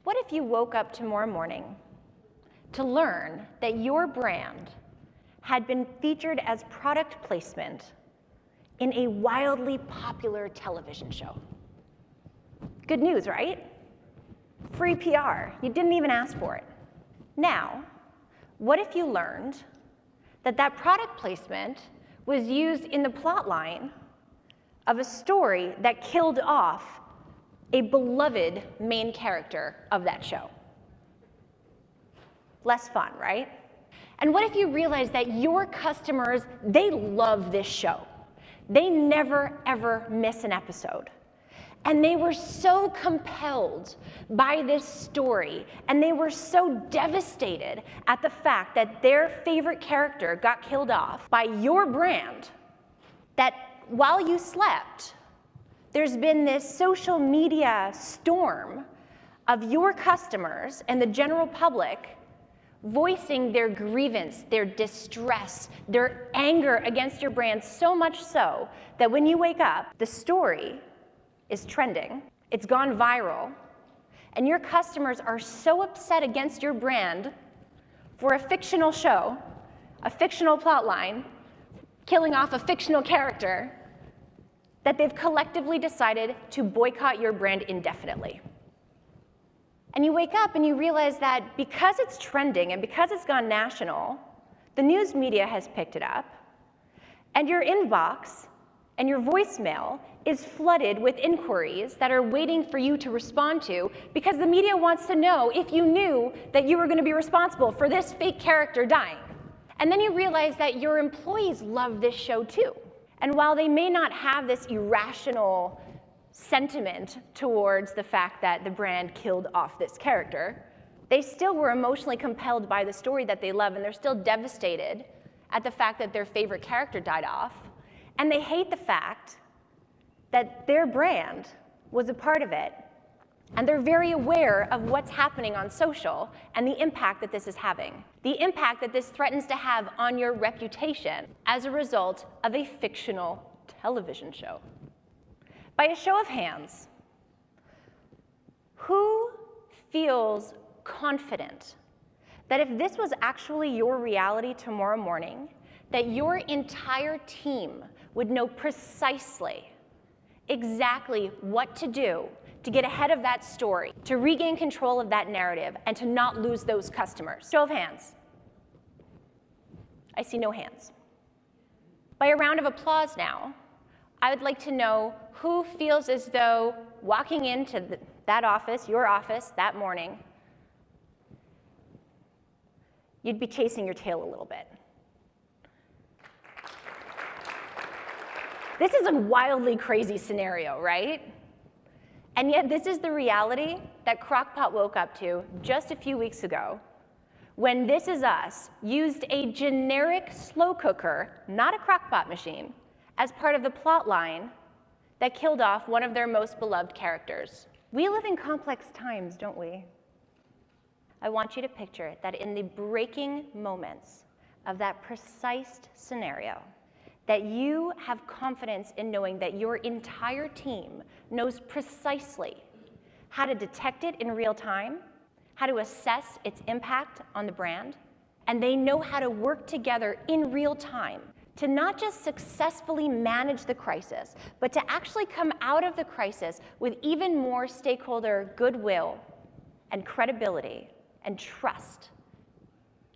What if you woke up tomorrow morning to learn that your brand had been featured as product placement in a wildly popular television show? Good news, right? Free PR. You didn't even ask for it. Now, what if you learned that that product placement was used in the plot line of a story that killed off a beloved main character of that show? Less fun, right? And what if you realize that your customers, they love this show. They never, ever miss an episode. And they were so compelled by this story, and they were so devastated at the fact that their favorite character got killed off by your brand, that while you slept, there's been this social media storm of your customers and the general public voicing their grievance, their distress, their anger against your brand, so much so that when you wake up, the story is trending, it's gone viral, and your customers are so upset against your brand for a fictional show, a fictional plot line, killing off a fictional character, that they've collectively decided to boycott your brand indefinitely. And you wake up and you realize that because it's trending and because it's gone national, the news media has picked it up, and your inbox and your voicemail is flooded with inquiries that are waiting for you to respond to because the media wants to know if you knew that you were going to be responsible for this fake character dying. And then you realize that your employees love this show too. And while they may not have this irrational sentiment towards the fact that the brand killed off this character, they still were emotionally compelled by the story that they love, and they're still devastated at the fact that their favorite character died off. And they hate the fact that their brand was a part of it. And they're very aware of what's happening on social and the impact that this is having. The impact that this threatens to have on your reputation as a result of a fictional television show. By a show of hands, who feels confident that if this was actually your reality tomorrow morning, that your entire team would know precisely, exactly what to do to get ahead of that story, to regain control of that narrative, and to not lose those customers? Show of hands. I see no hands. By a round of applause now, I would like to know who feels as though walking into that office, your office, that morning, you'd be chasing your tail a little bit. This is a wildly crazy scenario, right? And yet this is the reality that Crock-Pot woke up to just a few weeks ago when This Is Us used a generic slow cooker, not a Crock-Pot machine, as part of the plot line that killed off one of their most beloved characters. We live in complex times, don't we? I want you to picture that in the breaking moments of that precise scenario, that you have confidence in knowing that your entire team knows precisely how to detect it in real time, how to assess its impact on the brand, and they know how to work together in real time to not just successfully manage the crisis, but to actually come out of the crisis with even more stakeholder goodwill and credibility and trust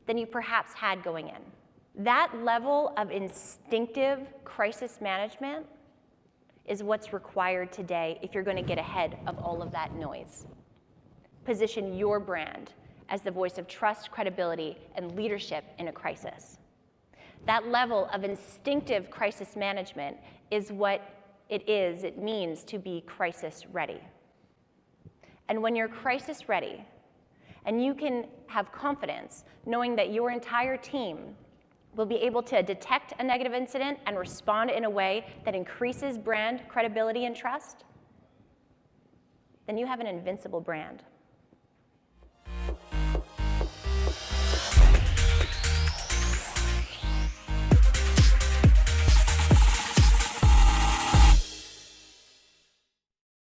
than you perhaps had going in. That level of instinctive crisis management is what's required today if you're going to get ahead of all of that noise. Position your brand as the voice of trust, credibility, and leadership in a crisis. That level of instinctive crisis management is what it means to be crisis ready. And when you're crisis ready, and you can have confidence knowing that your entire team will be able to detect a negative incident and respond in a way that increases brand credibility and trust, then you have an invincible brand.